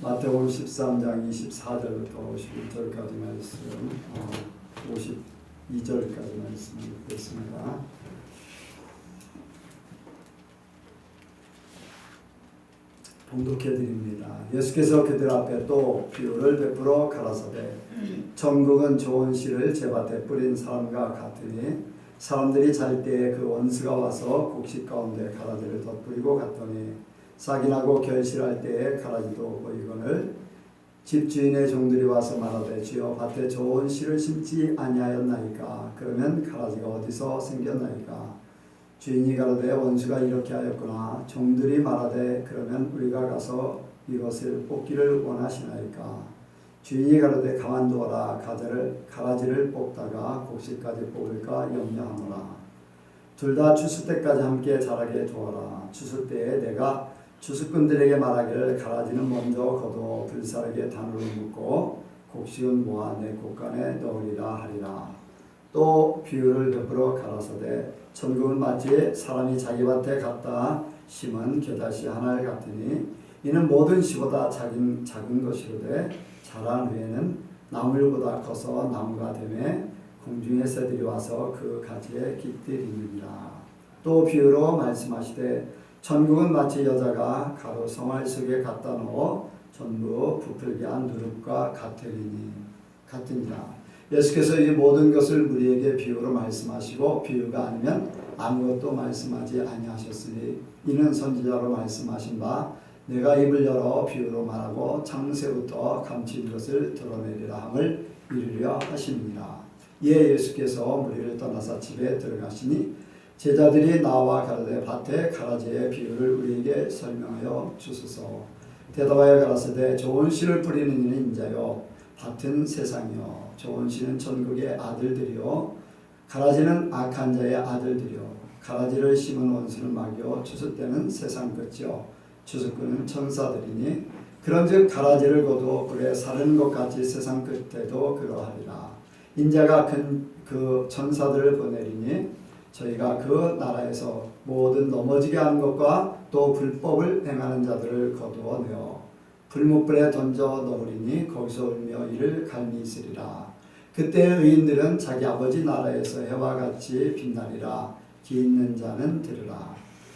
마태복음 13장 24절부터 51절까지 말씀, 52절까지 말씀을 읽겠습니다. 봉독해드립니다. 예수께서 그들 앞에 또 비유를 베풀어 가라사대 천국은 좋은 씨를 제밭에 뿌린 사람과 같으니 사람들이 잘 때에 그 원수가 와서 곡식 가운데 가라지를 덧뿌리고 갔더니 싹이 나고 결실할 때에 가라지도 보이거늘 집주인의 종들이 와서 말하되 주여 밭에 좋은 씨를 심지 아니하였나이까. 그러면 가라지가 어디서 생겼나이까. 주인이 가로되 원수가 이렇게 하였구나. 종들이 말하되 그러면 우리가 가서 이것을 뽑기를 원하시나이까. 주인이 가로되 가만두어라. 가라지를 뽑다가 곡식까지 뽑을까 염려하노라. 둘 다 추수 때까지 함께 자라게 두어라. 추수 때에 내가 추수꾼들에게 말하기를 가라지는 먼저 거두어 불사르게 단으로 묶고 곡식은 모아 내 곳간에 넣으리라 하리라. 또 비유를 베풀어 가라사대 천국은 마치 사람이 자기 밭에 갖다 심은 겨자씨 하나를 같으니 이는 모든 씨보다 작은 것이로되 자란 후에는 나물보다 커서 나무가 되매 공중의 새들이 와서 그 가지에 깃들이느니라. 또 비유로 말씀하시되 천국은 마치 여자가 가루 성알 속에 갖다 넣어 전부 부풀게 한 누룩과 같으니라. 예수께서 이 모든 것을 우리에게 비유로 말씀하시고 비유가 아니면 아무것도 말씀하지 아니하셨으니 이는 선지자로 말씀하신 바 내가 입을 열어 비유로 말하고 창세부터 감춘 것을 드러내리라 함을 이루려 하십니다. 이에 예수께서 무리를 떠나서 집에 들어가시니 제자들이 나와 가로되 밭에 가라지의 비유를 우리에게 설명하여 주소서. 대답하여 가라사대 좋은 씨를 뿌리는 이는 인자요 밭은 세상이요 좋은 씨는 천국의 아들들이요 가라지는 악한 자의 아들들이요 가라지를 심은 원수는 마귀요 추수 때는 세상 끝이요 추수꾼은 천사들이니 그런즉 가라지를 거두어 불에 사르는 것 같이 세상 끝에도 그러하리라. 인자가 그 천사들을 보내리니 저희가 그 나라에서 모든 넘어지게 하는 것과 또 불법을 행하는 자들을 거두어 내어 불못불에 던져 넣으리니 거기서 울며 이를 갈미 있으리라. 그때 의인들은 자기 아버지 나라에서 해와 같이 빛나리라. 귀 있는 자는 들으라.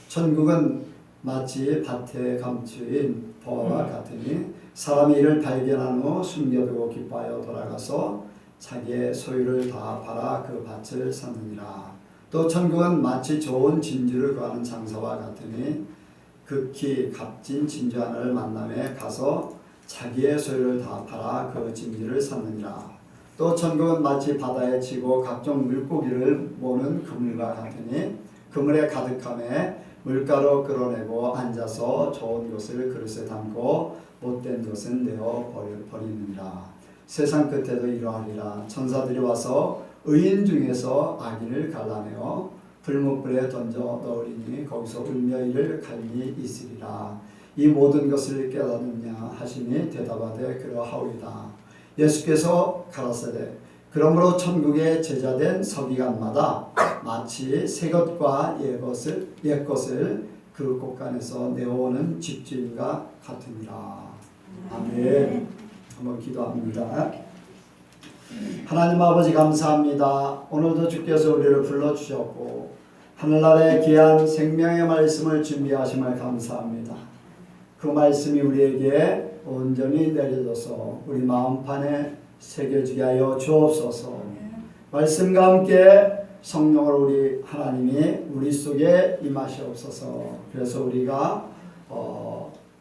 천국은 마치 밭에 감추인 보화와 같으니 사람이 이를 발견한 후 숨겨두고 기뻐하여 돌아가서 자기의 소유를 다 팔아 그 밭을 샀느니라. 또 천국은 마치 좋은 진주를 구하는 장사와 같으니 극히 값진 진주 하나를 만남에 가서 자기의 소유를 다 팔아 그 진주를 샀느니라. 또 천국은 마치 바다에 치고 각종 물고기를 모는 그물과 같으니 그물에 가득함에 물가로 끌어내고 앉아서 좋은 것을 그릇에 담고 못된 것은 내어 버리느니라. 세상 끝에도 이러하리라. 천사들이 와서 의인 중에서 악인을 갈라내어 불못불에 던져 넣으리니 거기서 울며 이를 갈미 있으리라. 이 모든 것을 깨닫느냐 하시니 대답하되 그러하오이다. 예수께서 가라사대 그러므로 천국의 제자된 서기관마다 마치 새 것과 옛 것을 그 곳간에서 내어오는 집주인과 같으니라. 아멘. 한번 기도합니다. 하나님 아버지 감사합니다. 오늘도 주께서 우리를 불러주셨고 하늘나라의 귀한 생명의 말씀을 준비하심을 감사합니다. 그 말씀이 우리에게 온전히 내려져서 우리 마음판에 새겨지게 하여 주옵소서. 말씀과 함께 성령으로 우리 하나님이 우리 속에 임하시옵소서. 그래서 우리가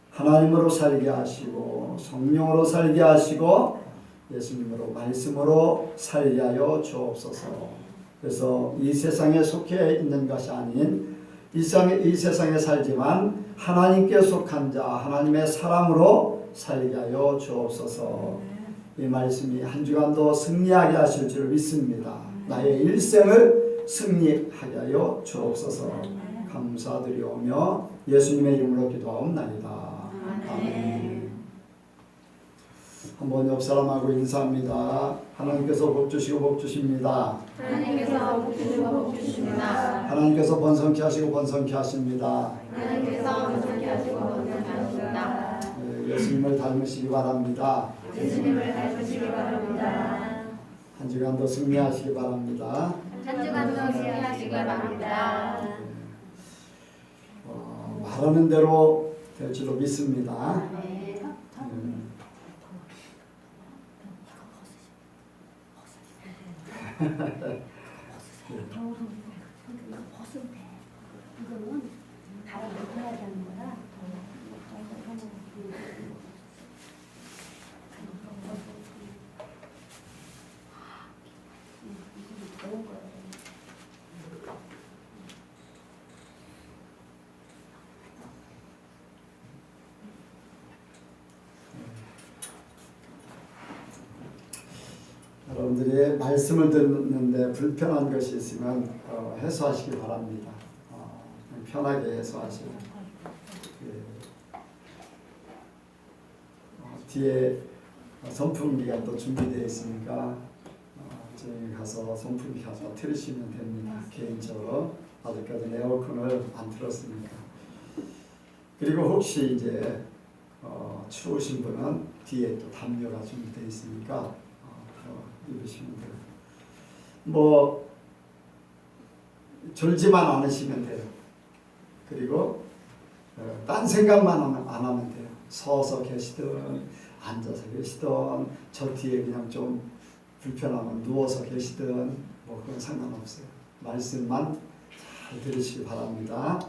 하나님으로 살게 하시고 성령으로 살게 하시고 예수님으로 말씀으로 살게 하여 주옵소서. 그래서 이 세상에 속해 있는 것이 아닌 이 세상에 살지만 하나님께 속한 자 하나님의 사람으로 살게 하여 주옵소서. 이 말씀이 한 주간도 승리하게 하실 줄 믿습니다. 나의 일생을 승리하게 하여 주옵소서. 감사드리오며 예수님의 이름으로 기도하옵나이다. 아멘. 한번 옆 사람하고 인사합니다. 하나님께서 복 주시고 복 주십니다. 하나님께서 복 주시고 복 주십니다. 하나님께서 번성케 하시고 번성케 하십니다. 하나님께서 번성케 하시고 번성케 하십니다. 예수님을 닮으시기 바랍니다. 예수님을 닮으시기 바랍니다. 한 주간도 승리하시기 바랍니다. 한 주간도 승리하시기 바랍니다. 말하는 대로 될 줄로 믿습니다. 네. 이거는 바로 먹어야 되는 거라. 여러분들이 말씀을 듣는데 불편한 것이 있으면 해소하시기 바랍니다. 편하게 해소하시고 뒤에 선풍기가 또 준비되어 있으니까 저기 가서 선풍기 가서 틀으시면 됩니다. 개인적으로 아직까지 에어컨을 안 틀었으니까. 그리고 혹시 이제 추우신 분은 뒤에 또 담요가 준비되어 있으니까 입으시면 돼요. 뭐 졸지만 않으시면 돼요. 그리고 딴 생각만 안 하면 돼요. 서서 계시든 앉아서 계시든 저 뒤에 그냥 좀 불편하면 누워서 계시든 뭐 그건 상관없어요. 말씀만 잘 들으시기 바랍니다.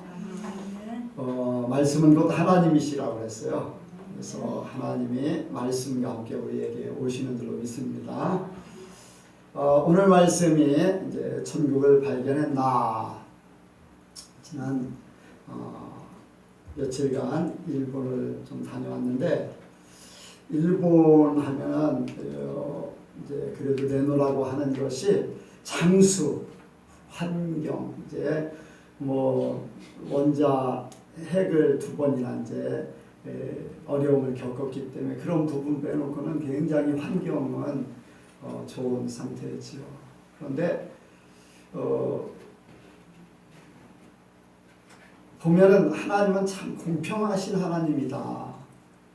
말씀은 곧 하나님이시라고 했어요. 그래서 하나님이 말씀과 함께 우리에게 오시는 줄로 믿습니다. 오늘 말씀이 이제 천국을 발견했나. 지난 며칠간 일본을 좀 다녀왔는데 일본 하면은 이제 그래도 내놓으라고 하는 것이 장수, 환경, 이제 뭐 원자 핵을 2번이나 이제 어려움을 겪었기 때문에 그런 부분 빼놓고는 굉장히 환경은 좋은 상태였지요. 그런데 보면은 하나님은 참 공평하신 하나님이다.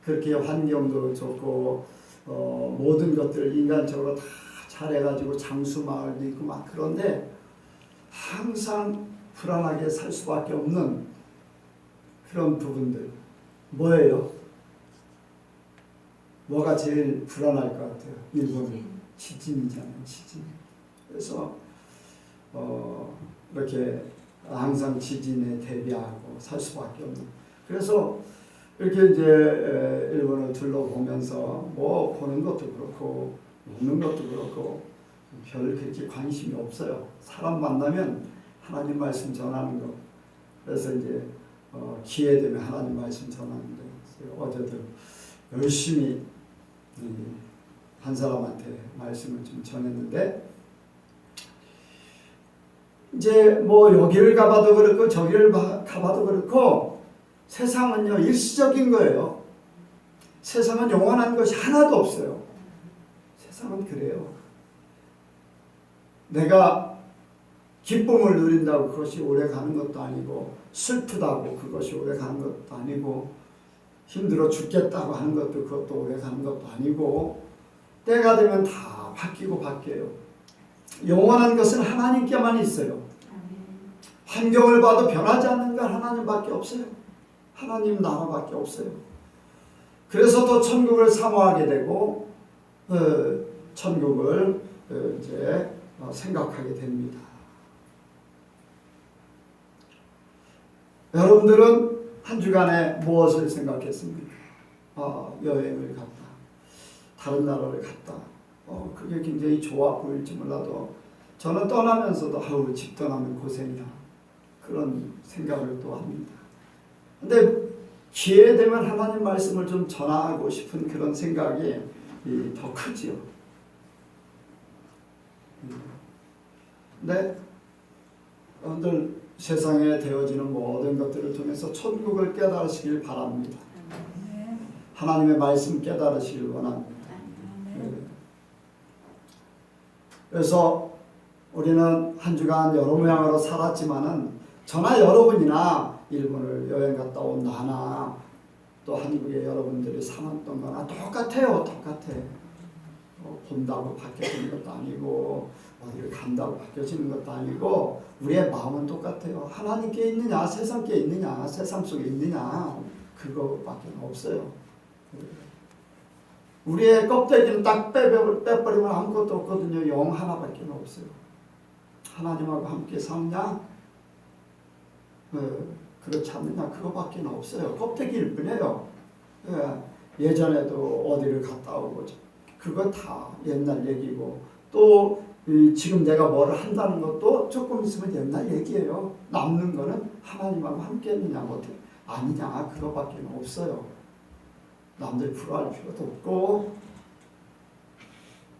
그렇게 환경도 좋고 모든 것들 인간적으로 다 잘해가지고 장수 마을도 있고 막 그런데 항상 불안하게 살 수밖에 없는 그런 부분들 뭐예요? 뭐가 제일 불안할 것 같아요? 일본은 지진이잖아요. 지진. 그래서 이렇게 항상 지진에 대비하고 살 수밖에 없는. 그래서 이렇게 이제 일본을 둘러보면서 뭐 보는 것도 그렇고 먹는 것도 그렇고 별 그렇게 관심이 없어요. 사람 만나면 하나님 말씀 전하는 거. 그래서 이제 기회 되면 하나님 말씀 전하는데 어제도 열심히 한 사람한테 말씀을 좀 전했는데 이제 뭐 여기를 가봐도 그렇고 저기를 가봐도 그렇고 세상은요 일시적인 거예요. 세상은 영원한 것이 하나도 없어요. 세상은 그래요. 내가 기쁨을 누린다고 그것이 오래 가는 것도 아니고 슬프다고 그것이 오래 가는 것도 아니고 힘들어 죽겠다고 하는 것도 그것도 오래 가는 것도 아니고 때가 되면 다 바뀌고 바뀌어요. 영원한 것은 하나님께만 있어요. 환경을 봐도 변하지 않는 건 하나님밖에 없어요. 하나님 나라밖에 없어요. 그래서 또 천국을 사모하게 되고 천국을 이제 생각하게 됩니다. 여러분들은 한 주간에 무엇을 생각했습니까? 여행을 갔다. 다른 나라를 갔다. 그게 굉장히 좋아 보일지 몰라도 저는 떠나면서도 집 떠나면 고생이다. 그런 생각을 또 합니다. 근데 기회 되면 하나님 말씀을 좀 전하고 싶은 그런 생각이 더 크지요. 근데 오늘 세상에 되어지는 모든 것들을 통해서 천국을 깨달으시길 바랍니다. 하나님의 말씀 깨달으시길 원합니다. 그래서 우리는 한 주간 여러 모양으로 살았지만은 저나 여러분이나 일본을 여행 갔다 온 나나 또 한국에 여러분들이 살았던 거나 똑같아요. 똑같아. 본다고 바뀌어지는 것도 아니고 어디를 간다고 바뀌어지는 것도 아니고 우리의 마음은 똑같아요. 하나님께 있느냐 세상께 있느냐 세상 속에 있느냐 그거밖에 없어요. 우리의 껍데기는 딱 빼버리면 아무것도 없거든요. 영 하나밖에 없어요. 하나님하고 함께 사느냐 그렇지 않느냐 그거밖에 없어요. 껍데기일 뿐이에요. 예전에도 어디를 갔다 오고 그거 다 옛날 얘기고 또 지금 내가 뭐를 한다는 것도 조금 있으면 옛날 얘기예요. 남는 거는 하나님하고 함께 했느냐 어떻게 아니냐 그거밖에 없어요. 남들 부러워할 필요도 없고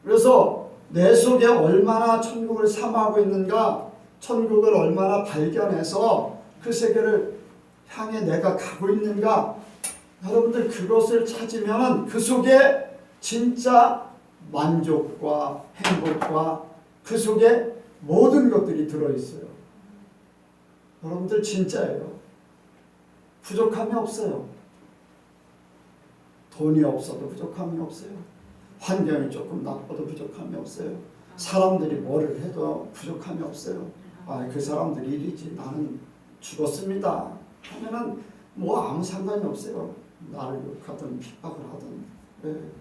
그래서 내 속에 얼마나 천국을 삼아하고 있는가 천국을 얼마나 발견해서 그 세계를 향해 내가 가고 있는가 여러분들 그것을 찾으면 그 속에 진짜 만족과 행복과 그 속에 모든 것들이 들어있어요. 여러분들 진짜예요. 부족함이 없어요. 돈이 없어도 부족함이 없어요. 환경이 조금 나빠도 부족함이 없어요. 사람들이 뭐를 해도 부족함이 없어요. 그 사람들 일이지 나는 죽었습니다 하면은 뭐 아무 상관이 없어요. 나를 욕하든 핍박을 하든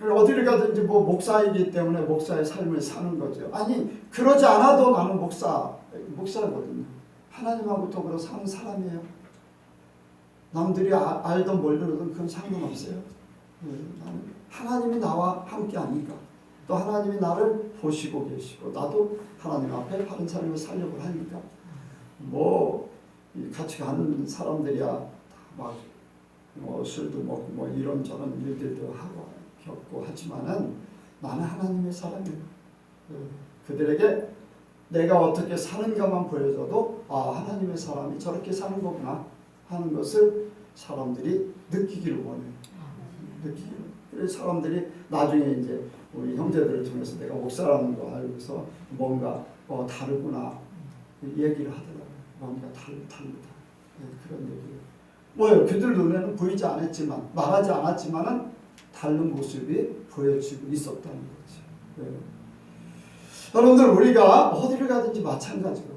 어디를 가든지 뭐 목사이기 때문에 목사의 삶을 사는 거죠. 아니 그러지 않아도 나는 목사거든요. 하나님하고 더불어 사는 사람이에요. 남들이 알든 모르든 그건 상관없어요. 나는 하나님이 나와 함께 하니까 또 하나님이 나를 보시고 계시고 나도 하나님 앞에 바른 삶을 살려고 하니까 뭐 같이 가는 사람들이야 막 술도 먹고 뭐 이런저런 일들도 하고 겪고 하지만은 나는 하나님의 사람이에요. 그들에게 내가 어떻게 사는가만 보여줘도 하나님의 사람이 저렇게 사는 거구나 하는 것을 사람들이 느끼기를 원해요. 그래서 사람들이 나중에 이제 우리 형제들을 통해서 내가 목사라는 거 알고서 뭔가 다르구나 얘기를 하더라고요. 뭔가 다르다. 그런 얘기를. 뭐예요? 그들 눈에는 보이지 않았지만 말하지 않았지만은 다른 모습이 보여지고 있었다는 거죠. 여러분들 우리가 어디를 가든지 마찬가지거든요.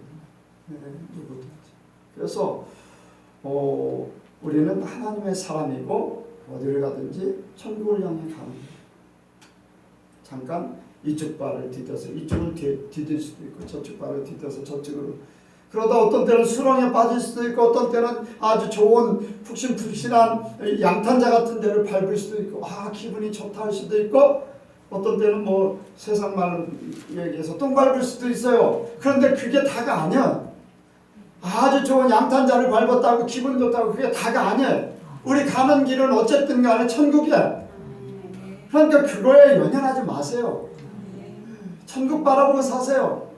누구든지. 그래서 우리는 하나님의 사람이고 어디를 가든지 천국을 향해 가는 거예요. 잠깐 이쪽 발을 디뎌서 이쪽을 디딜 수도 있고 저쪽 발을 디뎌서 저쪽으로 그러다 어떤 때는 수렁에 빠질 수도 있고 어떤 때는 아주 좋은 푹신푹신한 양탄자 같은 데를 밟을 수도 있고 기분이 좋다 할 수도 있고 어떤 때는 뭐 세상 말로 얘기해서 똥 밟을 수도 있어요. 그런데 그게 다가 아니야. 아주 좋은 양탄자를 밟았다고 기분 좋다고 그게 다가 아니에요. 우리 가는 길은 어쨌든 간에 천국이야. 그러니까 그거에 연연하지 마세요. 천국 바라보고 사세요.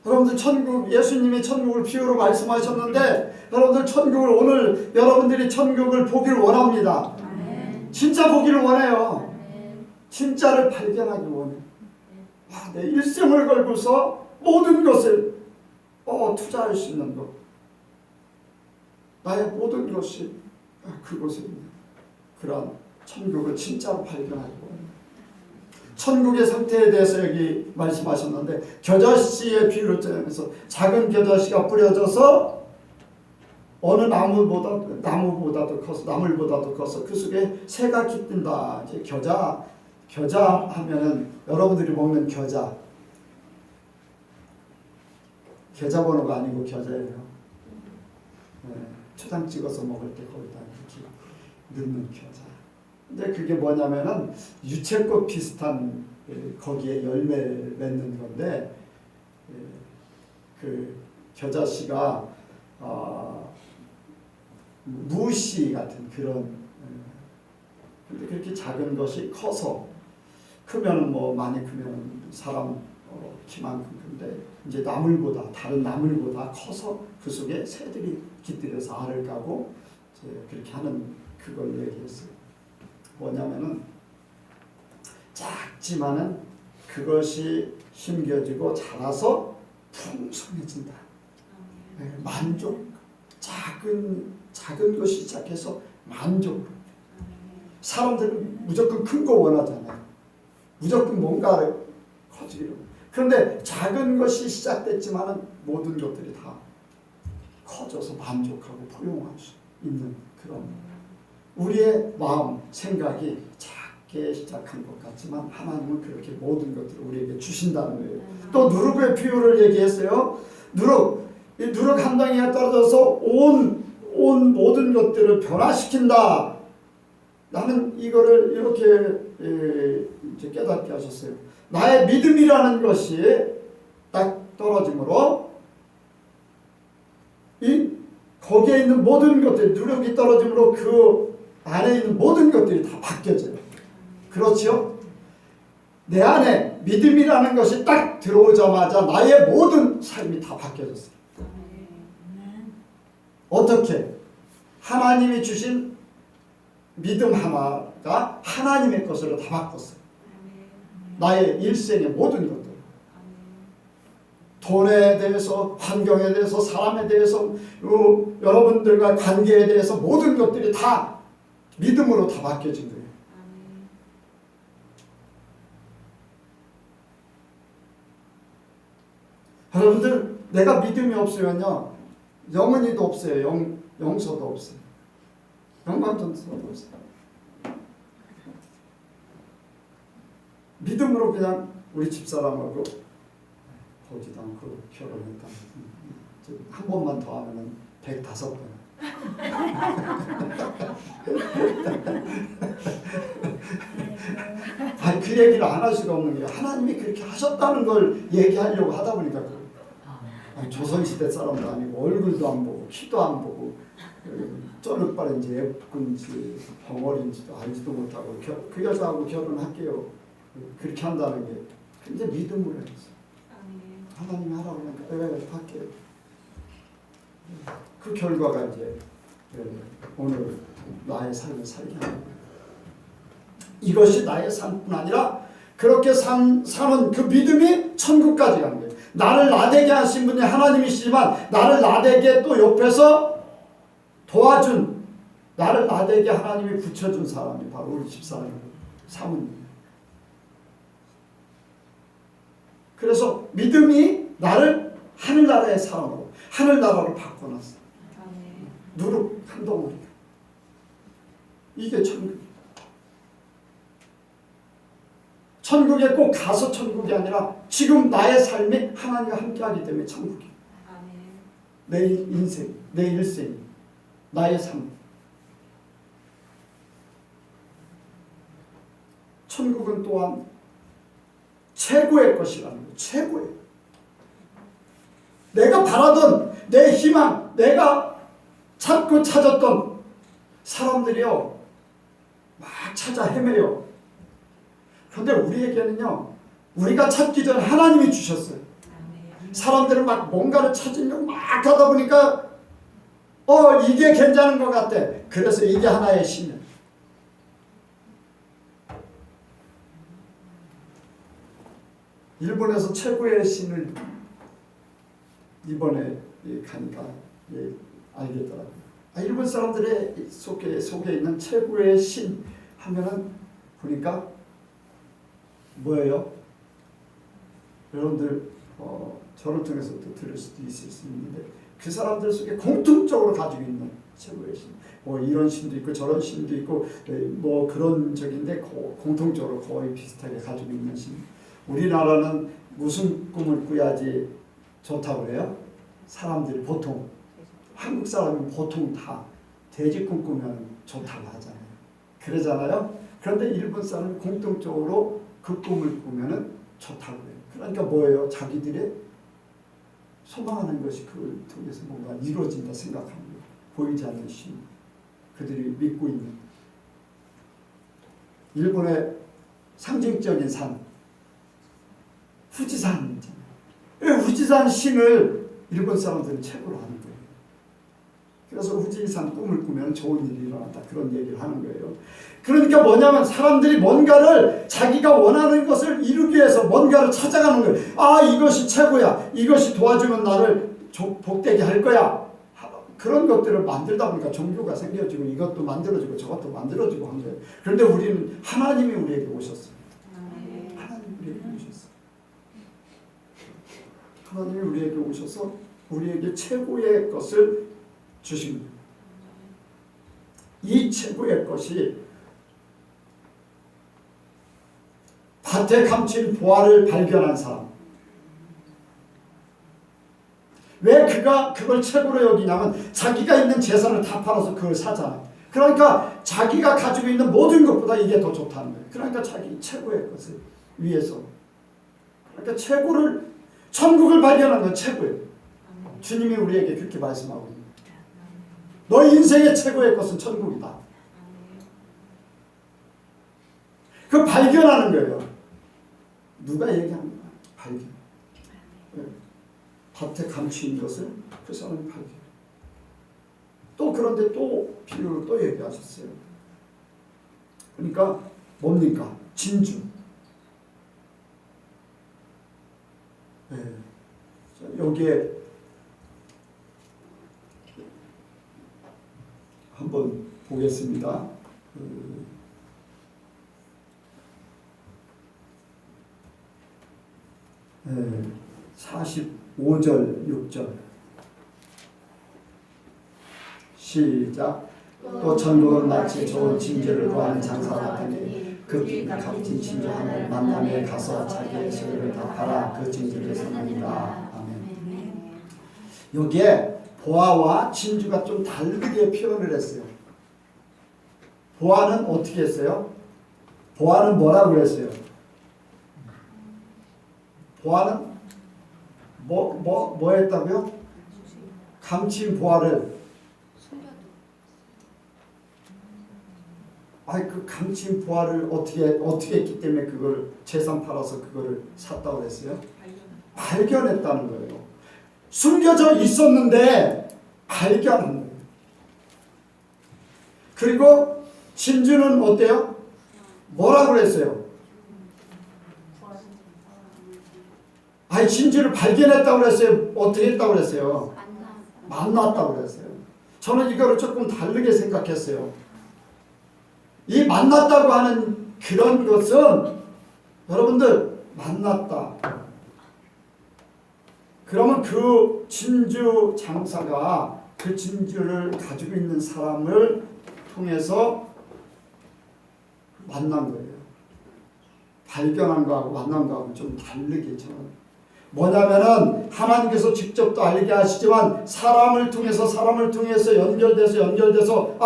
여러분들 천국 예수님이 천국을 비유로 말씀하셨는데 여러분들 천국을 오늘 여러분들이 천국을 보기를 원합니다. 진짜 보기를 원해요. 진짜를 발견하기 원해요. 내 일생을 걸고서 모든 것을 투자할 수 있는 것 나의 모든 것이 그곳에 있는 그런 천국을 진짜로 발견하기 원해요. 천국의 상태에 대해서 여기 말씀하셨는데 겨자씨의 비유를 통해서 작은 겨자씨가 뿌려져서 어느 나무보다도 커서 나물보다도 커서 그 속에 새가 깃든다. 이제 겨자 하면은 여러분들이 먹는 겨자 번호가 아니고 겨자예요. 초장 찍어서 먹을 때 거기다 이렇게 넣는 겨자. 근데 그게 뭐냐면은 유채꽃 비슷한 거기에 열매를 맺는 건데 그 겨자씨가 무씨 같은 그런 근데 그렇게 작은 것이 커서 크면은 뭐 많이 크면 사람 키만큼 큰데 이제 다른 나물보다 커서 그 속에 새들이 깃들여서 알을 까고 이제 그렇게 하는 그걸 얘기했어요. 뭐냐면은 작지만은 그것이 심겨지고 자라서 풍성해진다. 만족. 작은 것이 시작해서 만족. 사람들은 무조건 큰 거 원하잖아요. 무조건 뭔가를 커지기로. 그런데 작은 것이 시작됐지만은 모든 것들이 다 커져서 만족하고 포용할 수 있는 그런 우리의 마음, 생각이 작게 시작한 것 같지만 하나님은 그렇게 모든 것들을 우리에게 주신다는 거예요. 또 누룩의 비유를 얘기했어요. 이 누룩 한 덩이가 떨어져서 온 모든 것들을 변화시킨다. 나는 이거를 이렇게 이제 깨닫게 하셨어요. 나의 믿음이라는 것이 딱 떨어짐으로 거기에 있는 모든 것들, 누룩이 떨어짐으로 그 안에 있는 모든 것들이 다 바뀌어져요. 그렇지요? 내 안에 믿음이라는 것이 딱 들어오자마자 나의 모든 삶이 다 바뀌어졌어요. 어떻게? 하나님이 주신 믿음 하나가 하나님의 것으로 다 바꿨어요. 나의 일생의 모든 것들. 돈에 대해서, 환경에 대해서, 사람에 대해서, 여러분들과 관계에 대해서 모든 것들이 다 믿음으로 다 바뀌어진 거예요. 여러분들, 내가 믿음이 없으면요, 영은이도 없어요. 영서도 없어요. 영광전서도 없어요. 믿음으로 그냥 우리 집사람하고 보지도 않고 결혼했다. 한 번만 더 하면은 105번. 아니, 그 얘기를 안 할 수가 없는 게 하나님이 그렇게 하셨다는 걸 얘기하려고 하다 보니까 아니, 조선시대 사람도 아니고 얼굴도 안 보고 키도 안 보고 쩌르빠른지 예쁜지 벙어리인지도 알지도 못하고 그 여자하고 결혼할게요. 그렇게 한다는 게 근데 믿음으로 했어요. 하나님이 하라고 하니까 네, 할게요. 그 결과가 이제 오늘 나의 삶을 살게 하는 거예요. 이것이 나의 삶뿐 아니라 그렇게 사는 그 믿음이 천국까지 가는 거예요. 나를 나되게 하신 분이 하나님이시지만 나를 나되게 또 옆에서 도와준 나를 나되게 하나님이 붙여준 사람이 바로 우리 집사람이고 사모님. 그래서 믿음이 나를 하늘나라의 사람으로 하늘나라로 바꿔놨어. 누룩 한 덩어리. 이게 천국이에요. 천국에 꼭 가서 천국이 아니라 지금 나의 삶이 하나님과 함께하기 때문에 천국이에요. 내 인생, 내 일생, 나의 삶. 천국은 또한 최고의 것이라는 거예요. 최고의. 내가 바라던 내 희망, 내가 찾고 찾았던 사람들이요. 막 찾아 헤매요. 그런데 우리에게는요. 우리가 찾기 전에 하나님이 주셨어요. 사람들은 막 뭔가를 찾으려고 막 하다 보니까 이게 괜찮은 것 같대. 그래서 이게 하나의 신이에요. 일본에서 최고의 신을 이번에 가니까 알겠더라고요. 일본 사람들의 속에 있는 최고의 신 하면은 보니까 뭐예요? 여러분들 저를 통해서도 들을 수도 있을 수 있는데 그 사람들 속에 공통적으로 가지고 있는 최고의 신. 뭐 이런 신도 있고 저런 신도 있고 뭐 그런 적인데 공통적으로 거의 비슷하게 가지고 있는 신. 우리나라는 무슨 꿈을 꾸야지 좋다고 그래요? 사람들이 보통 한국 사람은 보통 다 돼지 꿈 꾸면 좋다고 하잖아요. 그러잖아요. 그런데 일본 사람은 공통적으로 그 꿈을 꾸면은 좋다고 해요. 그러니까 뭐예요? 자기들의 소망하는 것이 그걸 통해서 뭔가 이루어진다 생각하는 거예요. 보이지 않는 신. 그들이 믿고 있는 일본의 상징적인 산 후지산 있잖아요. 후지산 신을 일본 사람들은 최고로 하는 거예요. 그래서 후지 이상 꿈을 꾸면 좋은 일이 일어난다. 그런 얘기를 하는 거예요. 그러니까 뭐냐면 사람들이 뭔가를 자기가 원하는 것을 이루기 위해서 뭔가를 찾아가는 거예요. 아, 이것이 최고야. 이것이 도와주면 나를 복되게 할 거야. 그런 것들을 만들다 보니까 종교가 생겨지고 이것도 만들어지고 저것도 만들어지고 한 거예요. 그런데 우리는 하나님이 우리에게 오셨어요. 하나님이 우리에게 오셨어요. 하나님이 우리에게 오셔서 우리에게 최고의 것을 주신 거예요. 이 최고의 것이 밭에 감춘 보화를 발견한 사람. 왜 그가 그걸 최고로 여기냐면 자기가 있는 재산을 다 팔아서 그걸 사잖아요. 그러니까 자기가 가지고 있는 모든 것보다 이게 더 좋다는 거예요. 그러니까 자기 최고의 것을 위해서. 그러니까 최고를, 천국을 발견한 건 최고예요. 주님이 우리에게 그렇게 말씀하고 있는 거예요. 너 인생의 최고의 것은 천국이다. 그 발견하는 거예요. 누가 얘기하는 거야? 발견. 밭에 감추인 것을 그 사람이 발견. 또 그런데 또 비유를 또 얘기하셨어요. 그러니까 뭡니까? 진주. 네. 여기에 한번 보겠습니다. 45절 6절 시작. 또 천국은 마치 좋은 진주를 구하는 장사 같으니 급히 값진 진주 하나를 만남에 가서 자기의 소유를 다 팔아 그 진주를 사느니라. 아멘. 여기에 보화와 진주가 좀 다르게 표현을 했어요. 보화는 어떻게 했어요? 보화는 뭐라고 그랬어요? 보화는 뭐 했다고요? 감춘 보화를. 그 감춘 보화를 어떻게 했기 때문에 그걸 재산 팔아서 그거를 샀다고 그랬어요? 발견했다는 거예요. 숨겨져 있었는데 발견한 거예요. 그리고 진주는 어때요? 뭐라고 그랬어요? 진주를 발견했다고 그랬어요? 어떻게 했다고 그랬어요? 만났다고 그랬어요. 저는 이거를 조금 다르게 생각했어요. 이 만났다고 하는 그런 것은 여러분들 만났다. 그러면 그 진주 장사가 그 진주를 가지고 있는 사람을 통해서 만난 거예요. 발견한 거하고 만난 거하고 좀 다르게 저는. 뭐냐면은 하나님께서 직접 또 알게 하시지만 사람을 통해서 연결돼서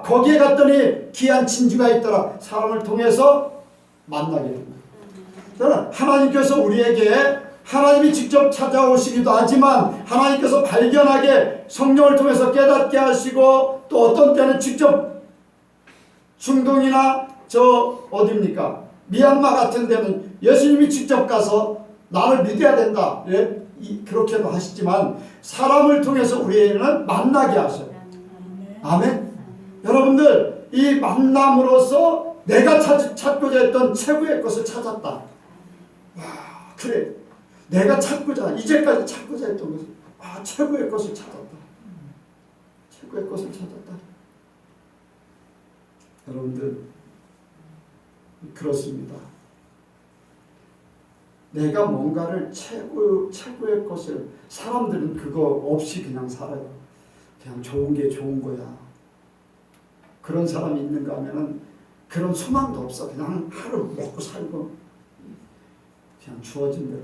거기에 갔더니 귀한 진주가 있더라. 사람을 통해서 만나게 됩니다. 저는 하나님께서 우리에게 하나님이 직접 찾아오시기도 하지만 하나님께서 발견하게 성령을 통해서 깨닫게 하시고 또 어떤 때는 직접 중동이나 어디입니까? 미얀마 같은 데는 예수님이 직접 가서 나를 믿어야 된다. 그렇게도 하시지만 사람을 통해서 우리에게는 만나게 하셔요. 아멘. 여러분들 이 만남으로써 내가 찾고자 했던 최고의 것을 찾았다. 와, 그래. 내가 이제까지 찾고자 했던 것을 최고의 것을 찾았다. 최고의 것을 찾았다. 여러분들 그렇습니다. 내가 뭔가를 최고의 것을 사람들은 그거 없이 그냥 살아요. 그냥 좋은 게 좋은 거야. 그런 사람이 있는가 하면은 그런 소망도 없어. 그냥 하루 먹고 살고 그냥 주어진 대로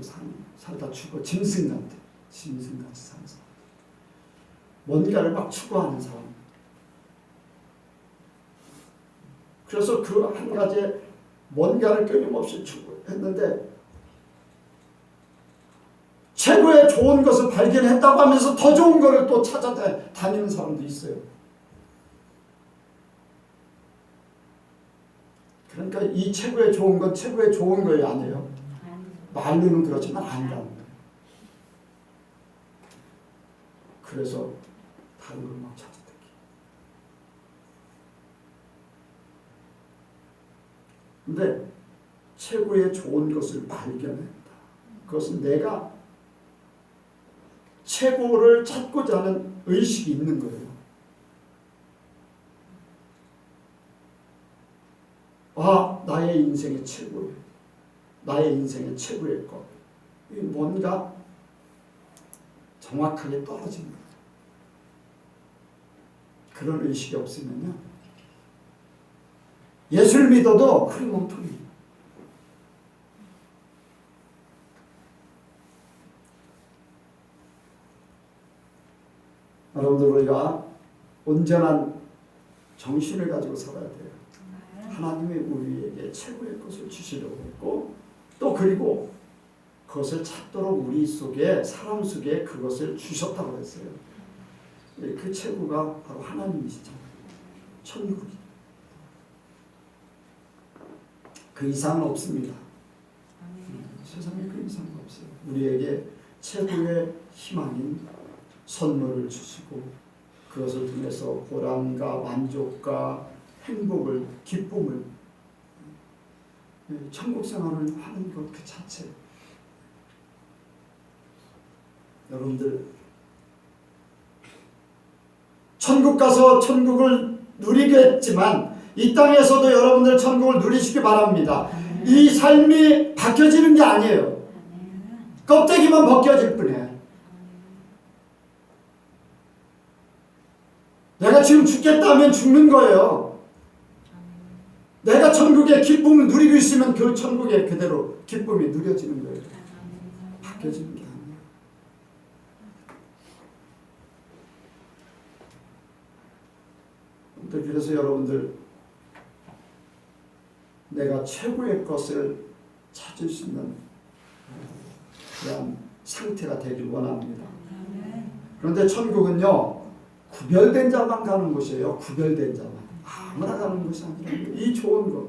살다 죽어. 짐승같이 사는 사람. 뭔가를 막 추구하는 사람. 그래서 그 한 가지에 뭔가를 끊임없이 추구했는데 최고의 좋은 것을 발견했다고 하면서 더 좋은 것을 또 찾아다니는 사람도 있어요. 그러니까 이 최고의 좋은 건 최고의 좋은 거예요, 아니에요? 말로는 그렇지만 아니라는 거예요. 그래서 다른 걸 막 찾아다녀요. 근데 최고의 좋은 것을 발견했다. 그것은 내가 최고를 찾고자 하는 의식이 있는 거예요. 아, 나의 인생의 최고예요. 나의 인생의 최고의 것. 이 뭔가 정확하게 떨어진 거예요. 그런 의식이 없으면요, 예수를 믿어도 그게 몸통이에요. 여러분들, 우리가 온전한 정신을 가지고 살아야 돼요. 하나님이 우리에게 최고의 것을 주시려고 했고, 또 그리고 그것을 찾도록 우리 속에, 사람 속에 그것을 주셨다고 했어요. 그 최고가 바로 하나님이시잖아요. 천국이. 그 이상은 없습니다. 세상에 그 이상은 없어요. 우리에게 최고의 희망인 선물을 주시고, 그것을 통해서 보람과 만족과 행복을, 기쁨을, 천국 생활을 하는 것 그 자체. 여러분들, 천국 가서 천국을 누리겠지만 이 땅에서도 여러분들 천국을 누리시기 바랍니다. 이 삶이 바뀌어지는 게 아니에요. 껍데기만 벗겨질 뿐이에요. 내가 지금 죽겠다 하면 죽는 거예요. 내가 천국의 기쁨을 누리고 있으면 그 천국의 그대로 기쁨이 누려지는 거예요. 바뀌어지는 게 아니에요. 그래서 여러분들, 내가 최고의 것을 찾을 수 있는 그런 상태가 되길 원합니다. 그런데 천국은요, 구별된 자만 가는 곳이에요. 구별된 자만. 아무나 가는 것이 아니라 이 좋은 것,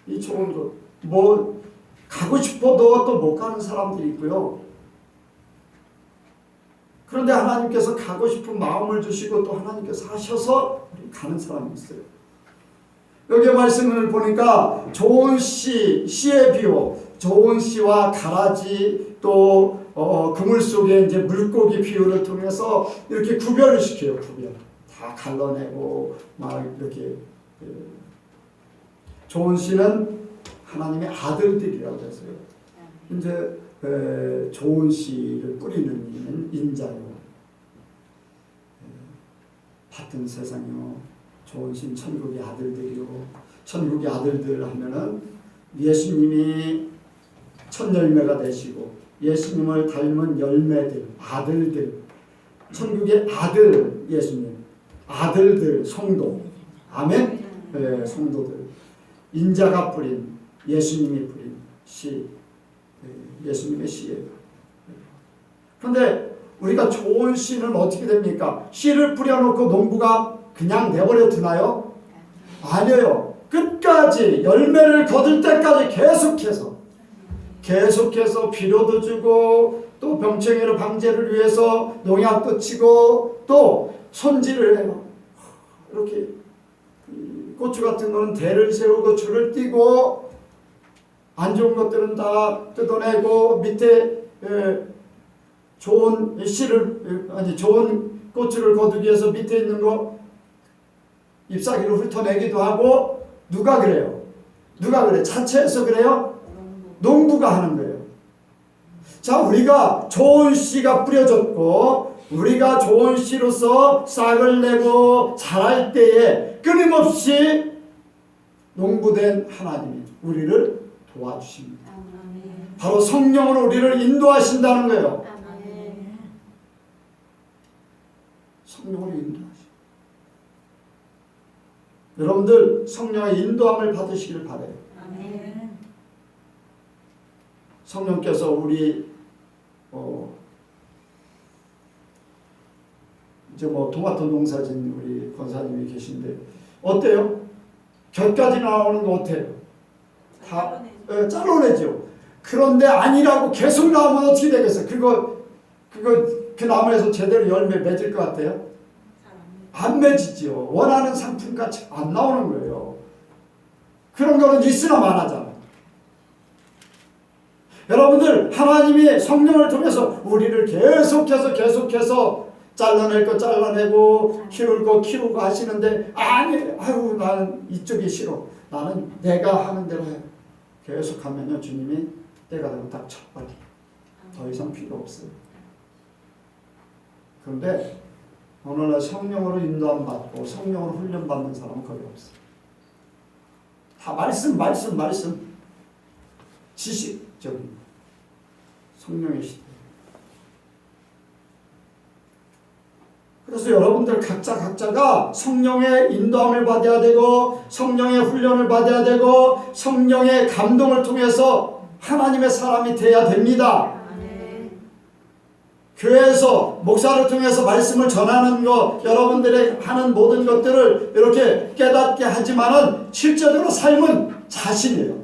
이 좋은 것. 뭐 가고 싶어도 또 못 가는 사람들이 있고요. 그런데 하나님께서 가고 싶은 마음을 주시고 또 하나님께서 하셔서 가는 사람이 있어요. 여기 말씀을 보니까 좋은 씨, 씨의 비유, 좋은 씨와 가라지, 또 그물 속에 이제 물고기 비유를 통해서 이렇게 구별을 시켜요. 구별. 다 갈라내고 막 이렇게. 좋은 씨는 하나님의 아들들이라고 했어요. 이제 좋은 씨를 뿌리는 이는 인자요. 같은 세상이요. 좋은 신 천국의 아들들이요. 천국의 아들들 하면은 예수님이 첫 열매가 되시고 예수님을 닮은 열매들, 아들들, 천국의 아들 예수님, 아들들, 성도, 아멘. 네, 성도들, 인자가 뿌린, 예수님이 뿌린 씨, 예수님의 씨예요. 그런데 우리가 좋은 씨는 어떻게 됩니까? 씨를 뿌려놓고 농부가 그냥 내버려 두나요? 아니에요. 끝까지 열매를 거둘 때까지 계속해서 비료도 주고 또 병충해를 방제를 위해서 농약도 치고 또 손질을 해요. 이렇게 고추 같은 거는 대를 세우고 줄을 띄고 안 좋은 것들은 다 뜯어내고 밑에 좋은 씨를 좋은 고추를 거두기 위해서 밑에 있는 거 잎사귀로 훑어내기도 하고. 누가 그래요? 누가 그래? 자체에서 그래요? 농부가 하는 거예요. 자, 우리가 좋은 씨가 뿌려졌고 우리가 좋은 씨로서 싹을 내고 자랄 때에 끊임없이 농부된 하나님이 우리를 도와주십니다. 바로 성령으로 우리를 인도하신다는 거예요. 성령으로 인도하십니다. 여러분들 성령의 인도함을 받으시길 바라요. 성령께서 우리 이제 뭐 토마토 농사진 우리 권사님이 계신데 어때요? 곁까지 나오는 거 어때요? 다 잘라내죠. 그런데 아니라고 계속 나오면 어떻게 되겠어요? 그 나무에서 제대로 열매 맺을 것 같아요? 안 맺히죠. 원하는 상품같이 안 나오는 거예요. 그런 거는 있으나 마나잖아. 여러분들 하나님이 성령을 통해서 우리를 계속해서 잘라낼 거 잘라내고 키울 거 키우고 하시는데 아니 아유 나는 이쪽이 싫어. 나는 내가 하는 대로 해. 계속하면요 주님이 때가 되면 딱 쳐버려. 더 이상 필요 없어요. 그런데 오늘날 성령으로 인도함 받고 성령으로 훈련 받는 사람은 거의 없어요. 다 말씀 지식적인 성령의 시대. 그래서 여러분들 각자가 성령의 인도함을 받아야 되고 성령의 훈련을 받아야 되고 성령의 감동을 통해서 하나님의 사람이 돼야 됩니다. 교회에서 목사를 통해서 말씀을 전하는 것, 여러분들의 하는 모든 것들을 이렇게 깨닫게 하지만은 실제적으로 삶은 자신이에요.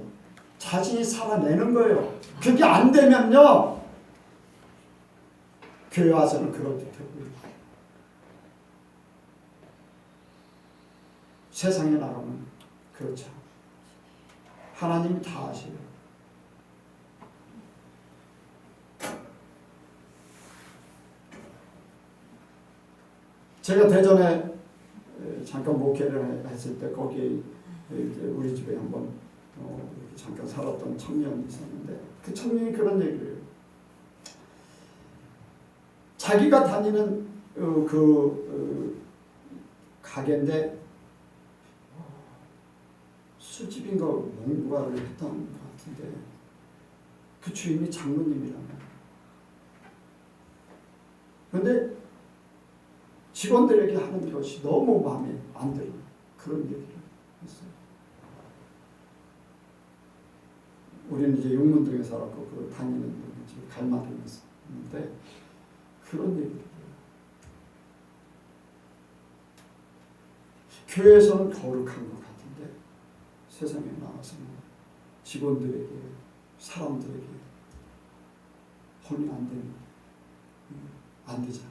자신이 살아내는 거예요. 그게 안 되면요 교회 와서는 그렇게 되고요. 세상에 나가면 그렇죠. 하나님이 다 아세요. 제가 대전에 잠깐 목회를 했을 때 거기 우리 집에 한번 잠깐 살았던 청년이 있었는데 그 청년이 그런 얘기를 해요. 자기가 다니는 가게인데 술집인가 뭔가를 했던 것 같은데 그 주인이 장로님이라며. 그런데 직원들에게 하는 것이 너무 마음에 안 들어요. 그런 얘기를 했어요. 우리는 이제 용문동에 살았고 그 다니는 집에 갈마도 있었는데 그런 얘기를 해요. 교회에서는 거룩한 것 같은데 세상에 나와서는 직원들에게 사람들에게 혼이 안 되잖아요.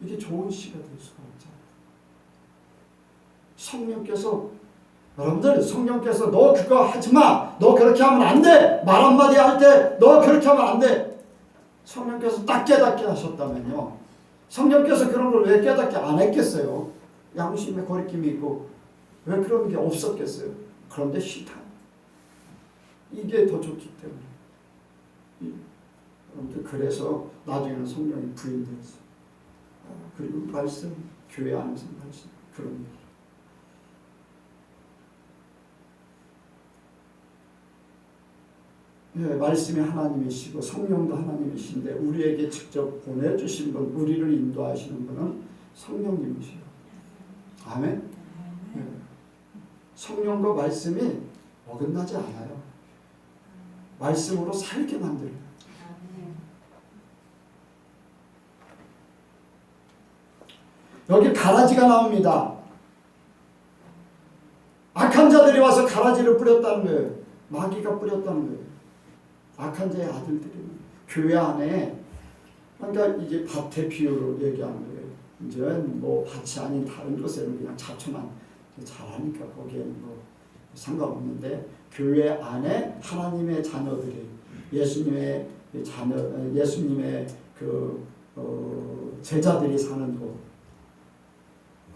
이게 좋은 시가 될 수가 없잖아요. 성령께서 너 그거 하지 마. 너 그렇게 하면 안 돼. 말 한마디 할 때 너 그렇게 하면 안 돼. 성령께서 딱 깨닫게 하셨다면요. 성령께서 그런 걸 왜 깨닫게 안 했겠어요? 양심에 거리낌이 있고 왜 그런 게 없었겠어요? 그런데 싫다. 이게 더 좋기 때문에. 여러분들 그래서 나중에는 성령이 부인되었어요. 그리고 말씀, 교회 안에서 말씀, 그런 얘기. 네, 말씀이 하나님이시고 성령도 하나님이신데 우리에게 직접 보내주신 분, 우리를 인도하시는 분은 성령님이시요. 아멘? 네. 성령과 말씀이 어긋나지 않아요. 말씀으로 살게 만들어요. 여기 가라지가 나옵니다. 악한 자들이 와서 가라지를 뿌렸다는 거예요. 마귀가 뿌렸다는 거예요. 악한 자의 아들들이 교회 안에, 그러니까 이게 밭의 비유로 얘기하는 거예요. 이제 뭐 밭이 아닌 다른 곳에는 그냥 잡초만 잘하니까 거기에는 뭐 상관없는데 교회 안에 하나님의 자녀들이 예수님의 제자들이 사는 곳,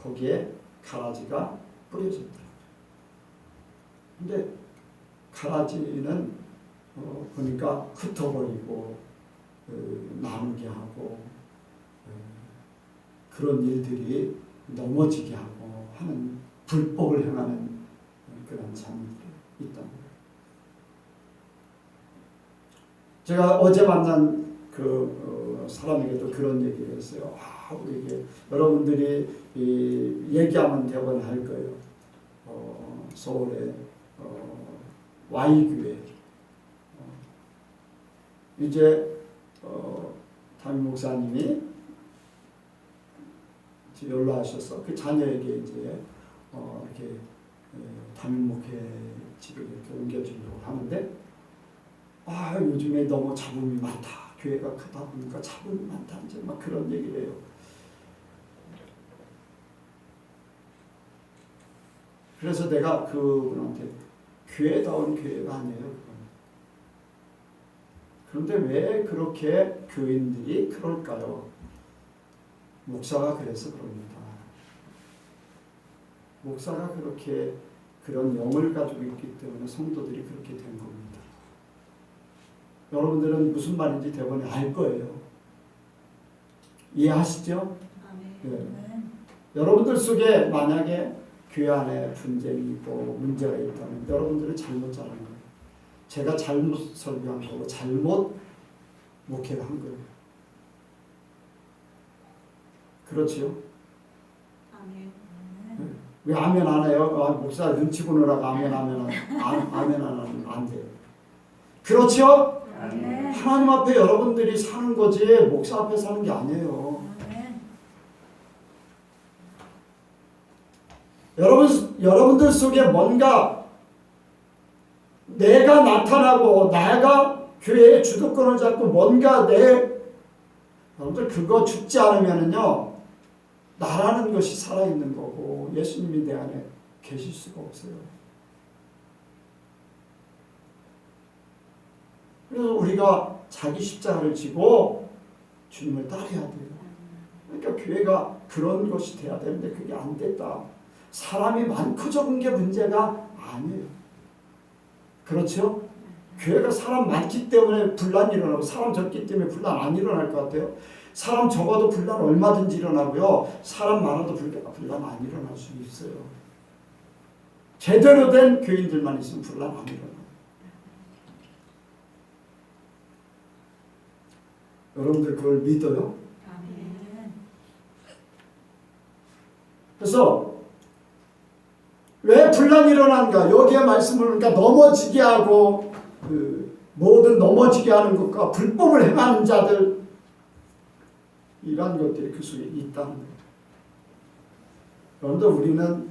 거기에 가라지가 뿌려졌다. 근데 가라지는 보니까 흩어버리고 나누게 하고 그런 일들이 넘어지게 하고 하는 불법을 행하는 그런 자녀들이 있다는 거예요. 제가 어제 만난 그 사람에게도 그런 얘기를 했어요. 우리 여러분들이 얘기하면 대번할 거예요. 서울의 Y교회 이제 담임 목사님이 연락하셔서 그 자녀에게 이제 이렇게 담임 목회 집에 이렇게 옮겨주려고 하는데 요즘에 너무 잡음이 많다. 교회가 크다 보니까 잡음이 많다. 이제 막 그런 얘기를 해요. 그래서 내가 그분한테 교회다운 교회가 아니에요. 그건. 그런데 왜 그렇게 교인들이 그럴까요? 목사가 그래서 그럽니다. 목사가 그렇게 그런 영을 가지고 있기 때문에 성도들이 그렇게 된 겁니다. 여러분들은 무슨 말인지 대번에 알 거예요. 이해하시죠? 네. 여러분들 속에 만약에 교회 안에 분쟁이 있고 문제가 있다면 여러분들은 잘못 자란 거예요. 제가 잘못 설교한 거고 잘못 목회를 한 거예요. 그렇지요? 네. 왜 아멘 안 해요? 목사 눈치 보느라고 아멘 안 하면 안 돼요. 그렇죠? 하나님 앞에 여러분들이 사는 거지 목사 앞에 사는 게 아니에요. 여러분들 속에 뭔가 내가 나타나고 내가 교회의 주도권을 잡고 뭔가 여러분들 그거 죽지 않으면은요 나라는 것이 살아있는 거고 예수님이 내 안에 계실 수가 없어요. 그래서 우리가 자기 십자가를 지고 주님을 따라야 돼요. 그러니까 교회가 그런 것이 돼야 되는데 그게 안 됐다. 사람이 많고 적은 게 문제가 아니에요. 그렇죠? 교회가 사람 많기 때문에 분란이 일어나고 사람 적기 때문에 분란 안 일어날 것 같아요. 사람 적어도 분란 얼마든지 일어나고요. 사람 많아도 분란 안 일어날 수 있어요. 제대로 된 교인들만 있으면 분란 안 일어나요. 여러분들 그걸 믿어요? 그래서 왜 분란이 일어난가? 여기에 말씀을 그러니까 넘어지게 하고 뭐든 넘어지게 하는 것과 불법을 행하는 자들 이런 것들이 그 속에 있다는 거예요. 그런데 우리는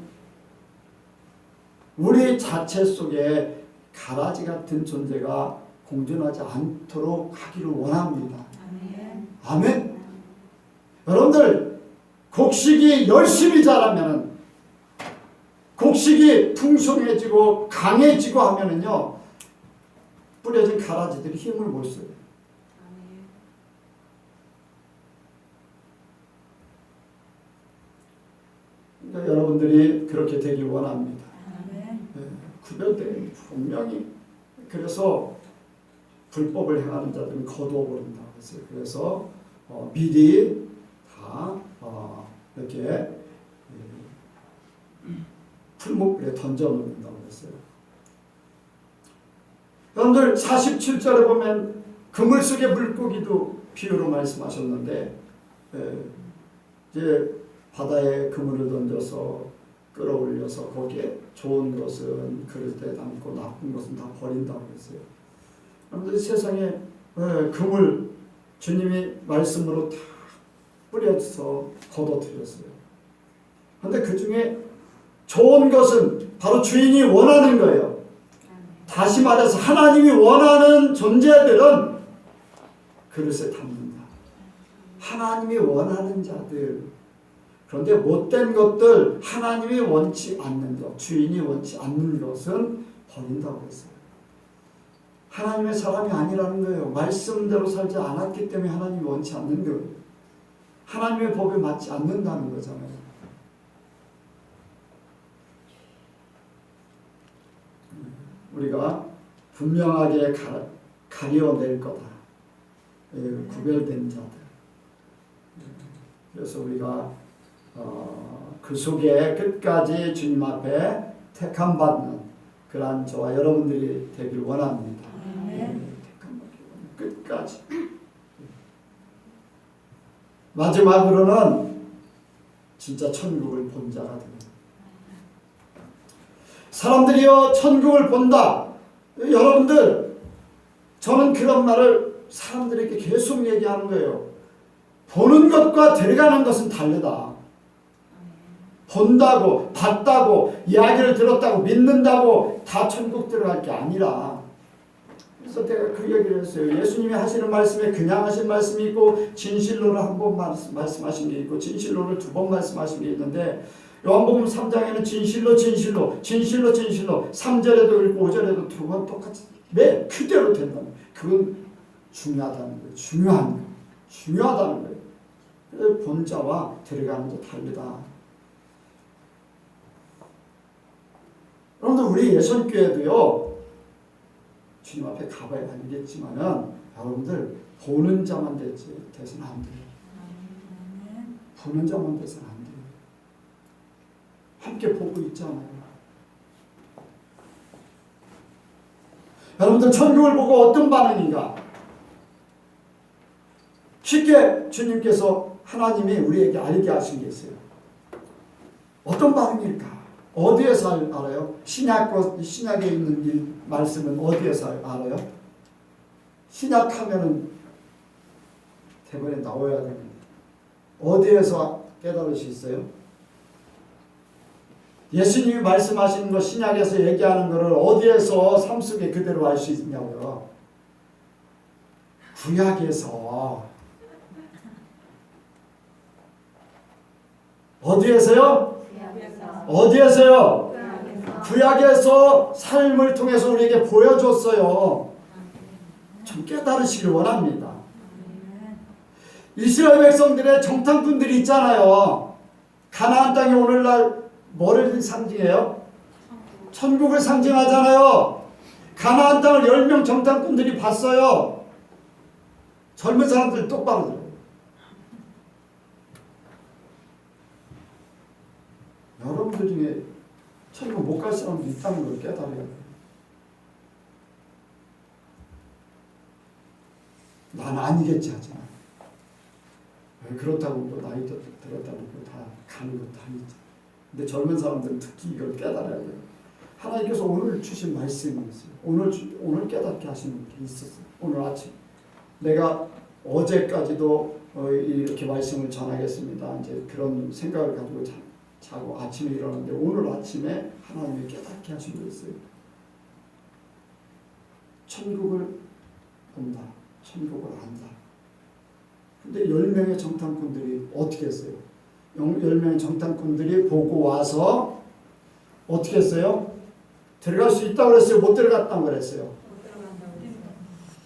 우리 자체 속에 가라지 같은 존재가 공존하지 않도록 하기를 원합니다. 아멘. 여러분들 곡식이 열심히 자라면은 곡식이 풍성해지고 강해지고 하면은요 뿌려진 가라지들이 힘을 못 써요. 그러니까 여러분들이 그렇게 되길 원합니다. 네, 구별된 분명히. 그래서 불법을 행하는 자들은 거두어버린다고 했어요. 그래서 미리 다 이렇게 풀목불에 던져놓는다고 했어요. 여러분들 47절에 보면 그물 속의 물고기도 비유로 말씀하셨는데 이제 바다에 그물을 던져서 끌어올려서 거기에 좋은 것은 그릇에 담고 나쁜 것은 다 버린다고 했어요. 여러분들 세상에 그물 주님이 말씀으로 다 뿌려서 걷어들였어요. 그런데 그 중에 좋은 것은 바로 주인이 원하는 거예요. 다시 말해서 하나님이 원하는 존재들은 그릇에 담는다. 하나님이 원하는 자들. 그런데 못된 것들, 하나님이 원치 않는 것, 주인이 원치 않는 것은 버린다고 했어요. 하나님의 사람이 아니라는 거예요. 말씀대로 살지 않았기 때문에 하나님이 원치 않는 거예요. 하나님의 법에 맞지 않는다는 거잖아요. 우리가 분명하게 가려낼 거다. 구별된 자들. 그래서 우리가 그 속에 끝까지 주님 앞에 택함받는 그러한 저와 여러분들이 되길 원합니다. 택함받기 끝까지. 마지막으로는 진짜 천국을 본 자가 됩니다. 사람들이여 천국을 본다. 여러분들 저는 그런 말을 사람들에게 계속 얘기하는 거예요. 보는 것과 들어가는 것은 다르다. 본다고 봤다고 이야기를 들었다고 믿는다고 다 천국 들어갈 게 아니라 그래서 제가 그 얘기를 했어요. 예수님이 하시는 말씀에 그냥 하신 말씀이 있고 진실로를 한 번 말씀하신 게 있고 진실로를 두 번 말씀하신 게 있는데 요한복음 3장에는 진실로 진실로 3절에도 읽고 5절에도 두 번 똑같이 매 그대로 된다는 거예요. 그건 중요하다는 거예요. 중요하다는 거예요. 그래서 본자와 들어가는 게 다르다. 여러분들 우리 예선교회도요. 주님 앞에 가봐야 알겠지만은 여러분들 보는 자만 돼서는 안 돼요. 보는 자만 돼서는 안 돼요. 함께 보고 있잖아요. 여러분들 천국을 보고 어떤 반응인가? 쉽게 주님께서 하나님이 우리에게 알게 하신 게 있어요. 어떤 반응일까? 어디에서 알아요? 신약에 있는 이 말씀은 어디에서 알아요? 신약하면은 대본에 나와야 됩니다. 어디에서 깨달을 수 있어요? 예수님이 말씀하시는 거 신약에서 얘기하는 거를 어디에서 삶 속에 그대로 알 수 있냐고요? 구약에서. 어디에서요? 어디에서요? 구약에서 삶을 통해서 우리에게 보여줬어요. 좀 깨달으시길 원합니다. 이스라엘 백성들의 정탐꾼들이 있잖아요. 가나안 땅에 오늘날 뭐를 상징해요? 천국을 상징하잖아요. 가나안 땅을 10명 정탐꾼들이 봤어요. 젊은 사람들 똑바로 들어요. 여러분들 중에 천국 못 갈 사람도 있다는 걸 깨달아야 돼요. 난 아니겠지 하지만 그렇다고 뭐 나이 들었다고 다 가는 것도 아니죠. 근데 젊은 사람들은 특히 이걸 깨달아야 돼요. 하나님께서 오늘 주신 말씀이 있어요. 오늘 깨닫게 하시는 게 있었어요. 오늘 아침 내가 어제까지도 이렇게 말씀을 전하겠습니다. 이제 그런 생각을 가지고 자고 아침에 일어났는데 오늘 아침에 하나님이 깨닫게 하신 게 있어요. 천국을 본다. 천국을 안다. 근데 10명의 정탐꾼들이 어떻게 했어요? 10명의 정탐꾼들이 보고 와서 어떻게 했어요? 들어갈 수 있다고 그랬어요? 못 들어갔다고 그랬어요?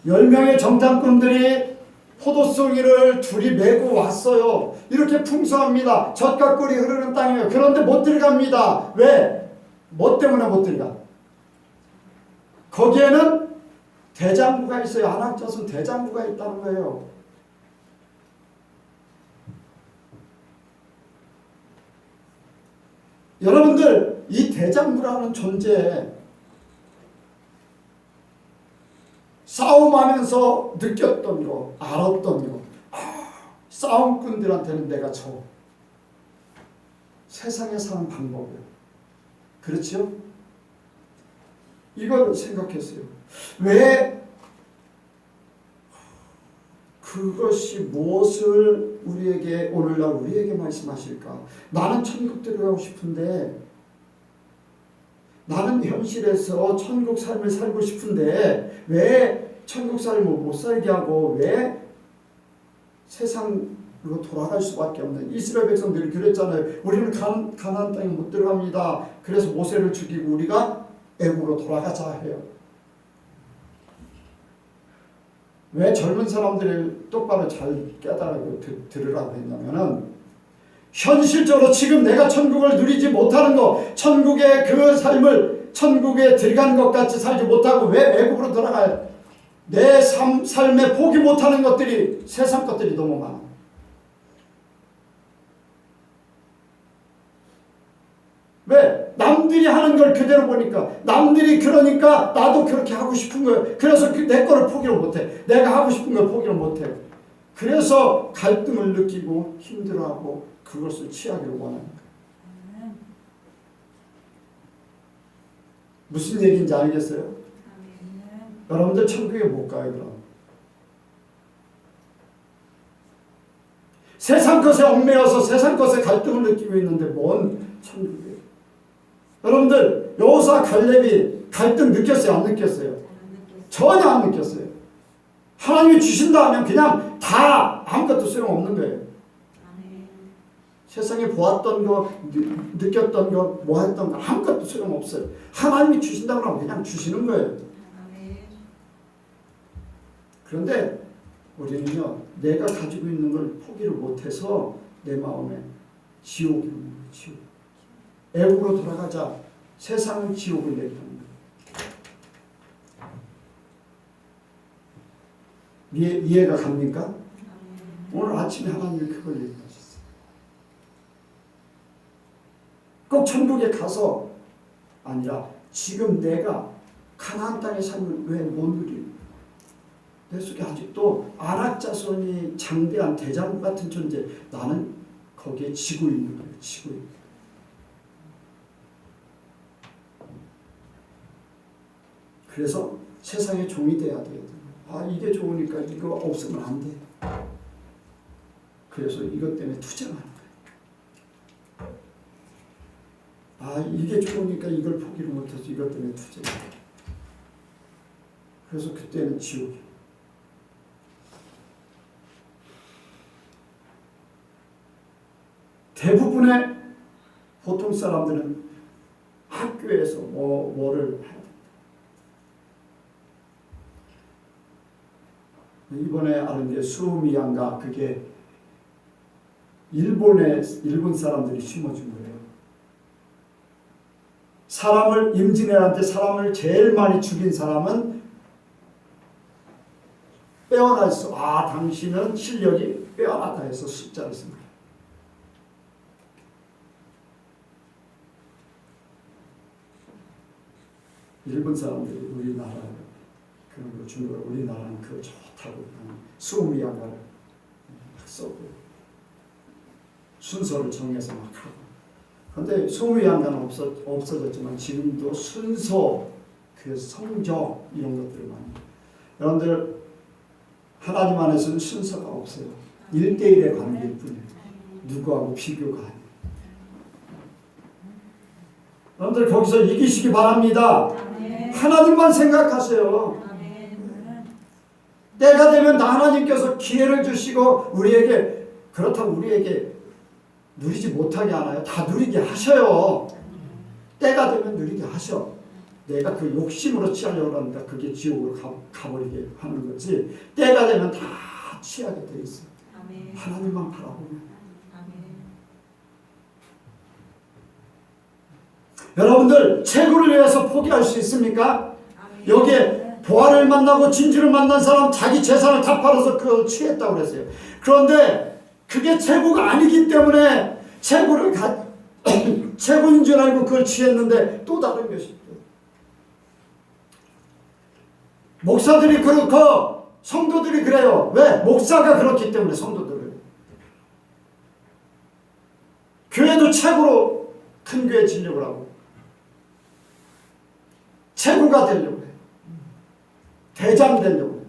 10명의 정탐꾼들이 포도송이를 둘이 메고 왔어요. 이렇게 풍성합니다. 젖과 꿀이 흐르는 땅이에요. 그런데 못 들어갑니다. 왜? 뭐 때문에 못 들어가? 거기에는 대장부가 있어요. 안악자손 대장부가 있다는 거예요. 여러분들 이 대장부라는 존재 싸움하면서 느꼈던 거, 알았던 거, 싸움꾼들한테는 내가 져. 세상에 사는 방법이에요. 그렇죠? 이걸 생각했어요. 왜 그것이 무엇을 우리에게 오늘날 우리에게 말씀하실까? 나는 천국 들어가고 싶은데 나는 현실에서 천국 삶을 살고 싶은데 왜 천국 삶을 못 살게 하고 왜 세상으로 돌아갈 수밖에 없는 이스라엘 백성들이 그랬잖아요. 우리는 가나안 땅에 못 들어갑니다. 그래서 모세를 죽이고 우리가 애굽으로 돌아가자 해요. 왜 젊은 사람들을 똑바로 잘 깨달고 들으라고 했냐면은 현실적으로 지금 내가 천국을 누리지 못하는 거, 천국의 그 삶을 천국에 들어가는 것 같이 살지 못하고 왜 애굽으로 돌아가요? 내 삶에 포기 못하는 것들이 세상 것들이 너무 많아. 왜? 남들이 하는 걸 그대로 보니까 남들이 그러니까 나도 그렇게 하고 싶은 거예요. 그래서 내 거를 포기를 못해. 내가 하고 싶은 걸 포기를 못해. 그래서 갈등을 느끼고 힘들어하고 그것을 취하기를 원하는 거예요. 무슨 얘기인지 알겠어요? 여러분들 천국에 못 가요 그럼. 세상 것에 얽매여서 세상 것에 갈등을 느끼고 있는데 뭔 천국이에요? 여러분들 여호수아 갈렙이 갈등 느꼈어요? 안 느꼈어요? 전혀 안 느꼈어요. 하나님이 주신다 하면 그냥 다 아무것도 소용없는 거예요. 세상에 보았던 거, 느꼈던 거, 뭐 했던 거 아무것도 소용없어요. 하나님이 주신다고 하면 그냥 주시는 거예요. 그런데 우리는요, 내가 가지고 있는 걸 포기를 못해서 내 마음에 지옥이 오는 거예요. 지옥. 애국으로 돌아가자. 세상은 지옥을 내리는 거예요. 이해가 갑니까? 오늘 아침에 하나님이 그걸 얘기하셨어요. 꼭 천국에 가서 아니라 지금 내가 가나안 땅의 삶을 왜 못 누리는 내 속에 아직도 안악자손이 장대한 대장부 같은 존재, 나는 거기에 지고 있는 거예요. 지고 있는 거예요. 그래서 세상의 종이 돼야 돼요. 아, 이게 좋으니까 이거 없으면 안 돼. 그래서 이것 때문에 투쟁하는 거예요. 아, 이게 좋으니까 이걸 포기를 못해서 이것 때문에 투쟁해요. 그래서 그때는 지옥이에요. 대부분의 보통 사람들은 학교에서 뭐를 해야 됩니다. 이번에 아는 게 수미양가, 그게 일본 사람들이 심어준 거예요. 사람을, 임진왜란때 사람을 제일 많이 죽인 사람은 빼어날 수, 당신은 실력이 빼어나다 해서 숫자를 쓴 거예요. 일본 사람들이 우리나라 그런 거 주는 걸 우리나라는 그거 좋다고 수미양가를 써고 순서를 정해서 막 하고. 그런데 수미양가는 없어졌지만 지금도 순서, 그 성적 이런 것들을 많이. 여러분들 하나님 안에서는 순서가 없어요. 1대1의 관계일 뿐이에요. 누구하고 비교가 아니에요. 여러분들 거기서 이기시기 바랍니다. 하나님만 생각하세요. 때가 되면 다 하나님께서 기회를 주시고 우리에게, 그렇다고 우리에게 누리지 못하게 하나요? 다 누리게 하셔요. 때가 되면 누리게 하셔. 내가 그 욕심으로 취하려고 합니다. 그게 지옥으로 가버리게 하는 거지. 때가 되면 다 취하게 돼 있어요. 하나님만 바라보면. 여러분들 체구를 위해서 포기할 수 있습니까? 여기에 보아를 만나고 진주를 만난 사람 자기 재산을 다 팔아서 그걸 취했다고 그랬어요. 그런데 그게 체구가 아니기 때문에 체구인 줄 알고 그걸 취했는데 또 다른 것이 있어요. 목사들이 그렇고 성도들이 그래요. 왜? 목사가 그렇기 때문에 성도들을. 교회도 체구로 큰 교회 지려고 하고 체구가 되려고 해요. 대장 되려고 해요.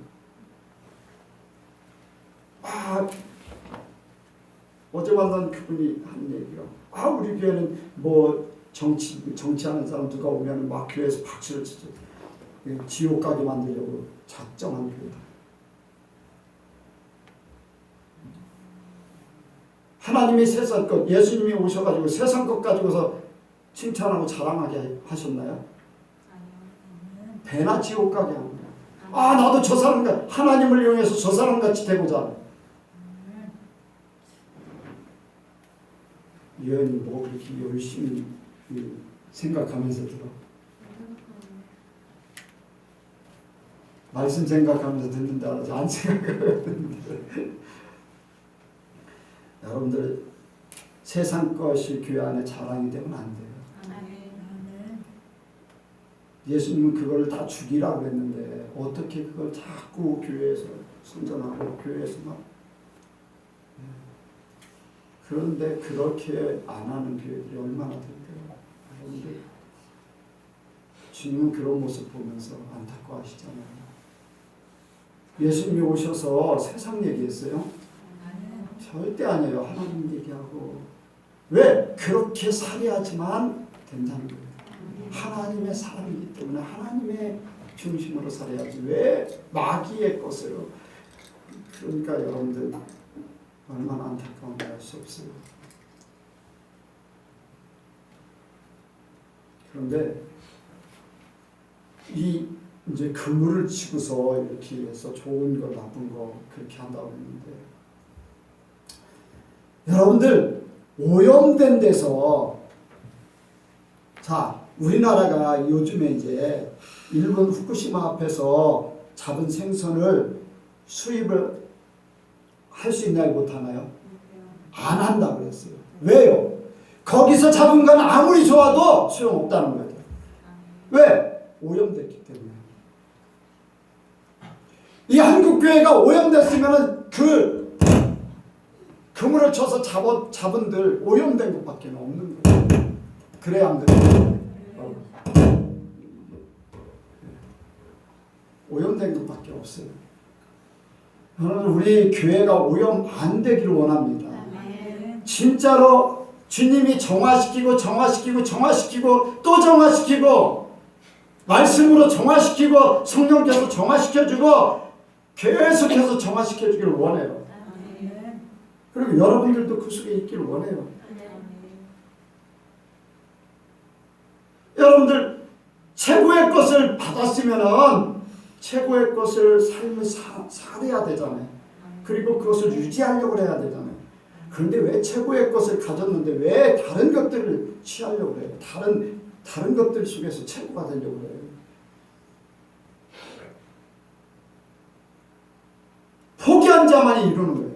어제 만난 그분이 한 얘기가, 우리 교회는 뭐 정치하는 사람 누가 오면 막 교회에서 박수를 치죠. 지옥 가게 만들려고 작정한 교회다. 하나님이 세상 것, 예수님이 오셔가지고 세상 것 가지고서 칭찬하고 자랑하게 하셨나요? 배나 지옥 가게 합니다. 나도 저 사람과 하나님을 이용해서 저 사람같이 되고자. 여인이 뭐 그렇게 열심히 생각하면서 들어. 말씀 생각하면서 듣는다 하지 안 생각하고 듣는데. 여러분들 세상 것이 교회 안에 자랑이 되면 안 돼요. 예수님은 그걸 다 죽이라고 했는데 어떻게 그걸 자꾸 교회에서 선전하고 교회에서 막. 그런데 그렇게 안 하는 교회들이 얼마나 될까요? 여러분들 주님은 그런 모습 보면서 안타까워하시잖아요. 예수님이 오셔서 세상 얘기했어요? 절대 아니에요. 하나님 얘기하고. 왜? 그렇게 살아야지만 된다는 거예요. 하나님의 사람이기 때문에 하나님의 중심으로 살아야지. 왜 마귀의 것으로. 그러니까 여러분들 얼마나 안타까운지 알 수 없어요. 그런데 이 이제 그물을 치고서 이렇게 해서 좋은 거 나쁜 거 그렇게 한다고 했는데, 여러분들 오염된 데서, 자, 우리나라가 요즘에 이제 일본 후쿠시마 앞에서 잡은 생선을 수입을 할 수 있나요? 못하나요? 안 한다고 그랬어요. 왜요? 거기서 잡은 건 아무리 좋아도 소용없다는 거예요. 왜? 오염됐기 때문에. 이 한국교회가 오염됐으면 그 그물을 쳐서 잡은들 오염된 것밖에 없는 거예요. 그래야 안 돼요. 오염된 것밖에 없어요. 저는 우리 교회가 오염 안 되기를 원합니다. 진짜로 주님이 정화시키고 또 정화시키고 말씀으로 정화시키고 성령께서 정화시켜주고 계속해서 정화시켜주기를 원해요. 그리고 여러분들도 그 속에 있기를 원해요. 여러분들 최고의 것을 받았으면은 최고의 것을 삶을 살아야 되잖아요. 그리고 그것을 유지하려고 해야 되잖아요. 그런데 왜 최고의 것을 가졌는데 왜 다른 것들을 취하려고 해요? 다른 것들 속에서 최고가 되려고 해요. 포기한 자만이 이루는 거예요.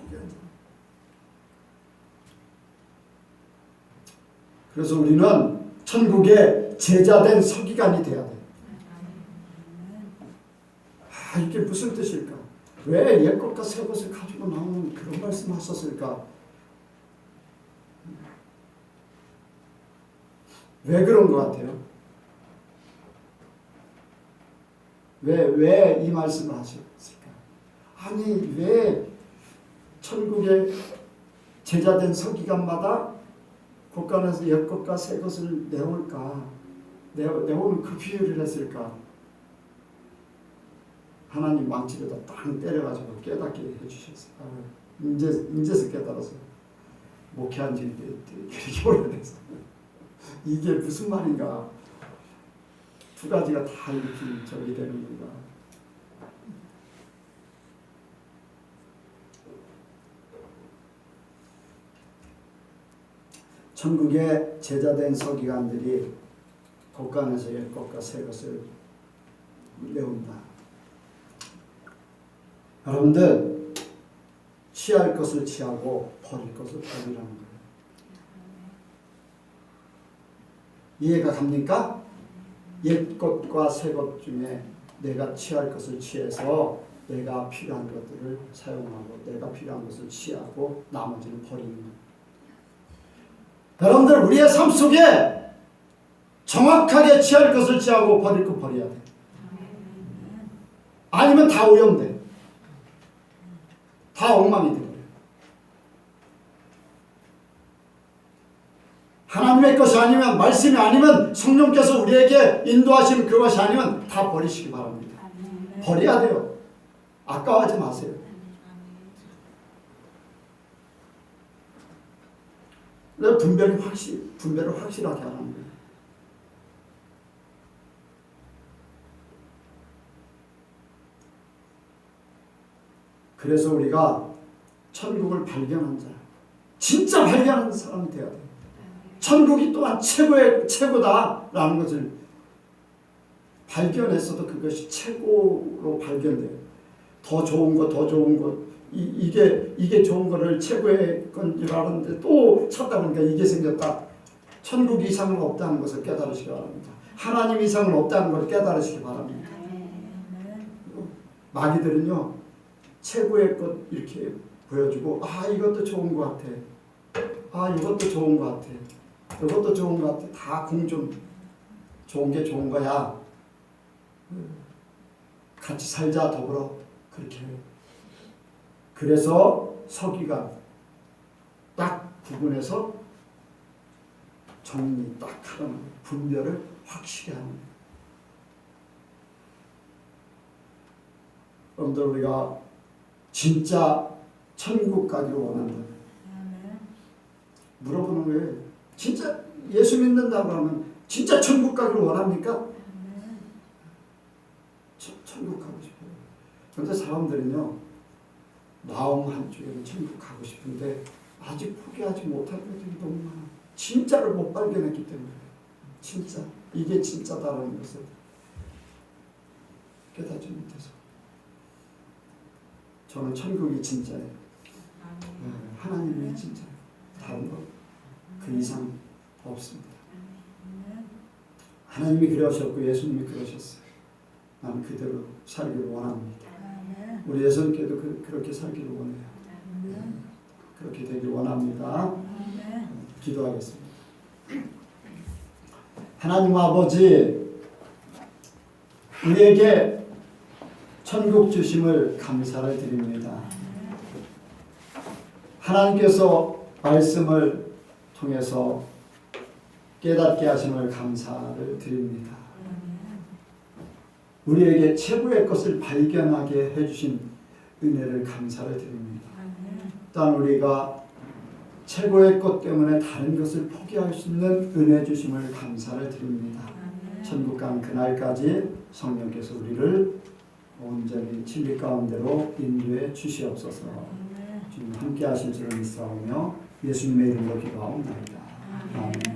포기한 자. 그래서 우리는 천국의 제자된 서기관이 돼야 돼요. 이게 무슨 뜻일까? 왜 옛것과 새것을 가지고 나오는 그런 말씀 하셨을까? 왜 그런 것 같아요? 왜 이 말씀을 하셨을까? 아니, 왜 천국의 제자된 서기관마다 곳간에서 옛것과 새것을 내올까? 내오는 그 비유를 했을까? 하나님 망치로다 땅 때려가지고 깨닫게 해주셨어요. 인제서 깨달아서 목회한 지 그렇게 오래돼서 이게 무슨 말인가? 두 가지가 다 이렇게 저기 되는 건가? 천국의 제자된 서기관들이 곳간에서 옛것과 새것을 내온다. 여러분들 취할 것을 취하고 버릴 것을 버리라는 거예요. 이해가 갑니까? 옛것과 새것 중에 내가 취할 것을 취해서 내가 필요한 것들을 사용하고 내가 필요한 것을 취하고 나머지는 버리는 거예요. 여러분들 우리의 삶 속에 정확하게 취할 것을 취하고 버릴 것 버려야 돼. 아니면 다 오염돼. 다 엉망이 되어요. 하나님의 것이 아니면, 말씀이 아니면, 성령께서 우리에게 인도하시는 그것이 아니면 다 버리시기 바랍니다. 버려야 돼요. 아까워하지 마세요. 분별을 확실하게 하라는 거예요. 그래서 우리가 천국을 발견한 자, 진짜 발견하는 사람이 되어야 돼요. 천국이 또한 최고다라는 것을 발견했어도 그것이 최고로 발견돼요. 더 좋은 것, 이게 좋은 거를 최고의 건 줄 알았는데 또 찾다 보니까 이게 생겼다. 천국 이상은 없다는 것을 깨달으시기 바랍니다. 하나님 이상은 없다는 걸 깨달으시기 바랍니다. 마귀들은요, 최고의 것 이렇게 보여주고, 이것도 좋은 것 같아. 이것도 좋은 것 같아. 이것도 좋은 것 같아. 다 공존. 좋은 게 좋은 거야. 같이 살자 더불어. 그렇게 해요. 그래서 서기가 딱 구분해서 정리 딱 하는 거예요. 분별을 확실히 하는 거예요. 여러분들 우리가 진짜 천국 가기를 원한다. 물어보는 거예요. 진짜 예수 믿는다고 하면 진짜 천국 가기를 원합니까? 천국 가고 싶어요. 그런데 사람들은요, 마음 한쪽에는 천국 가고 싶은데 아직 포기하지 못할 것들이 너무 많아. 진짜를 못 발견했기 때문에. 진짜 이게 진짜다라는 것을 깨닫지 못해서. 저는 천국이 진짜예요. 하나님이 진짜예요. 다른 것 그 이상 없습니다. 하나님이 그러셨고 예수님이 그러셨어요. 나는 그대로 살기를 원합니다. 우리 예수님께도 그렇게 살기를 원해요. 그렇게 되길 원합니다. 기도하겠습니다. 하나님 아버지, 우리에게 천국 주심을 감사를 드립니다. 하나님께서 말씀을 통해서 깨닫게 하심을 감사를 드립니다. 우리에게 최고의 것을 발견하게 해주신 은혜를 감사를 드립니다. 또한 우리가 최고의 것 때문에 다른 것을 포기할 수 있는 은혜 주심을 감사를 드립니다. 천국 간 그날까지 성령께서 우리를 온전히 진리 가운데로 인도해 주시옵소서. 주님 함께 하실 줄을 믿사오며 예수님의 이름으로 기도하옵나이다. 아멘.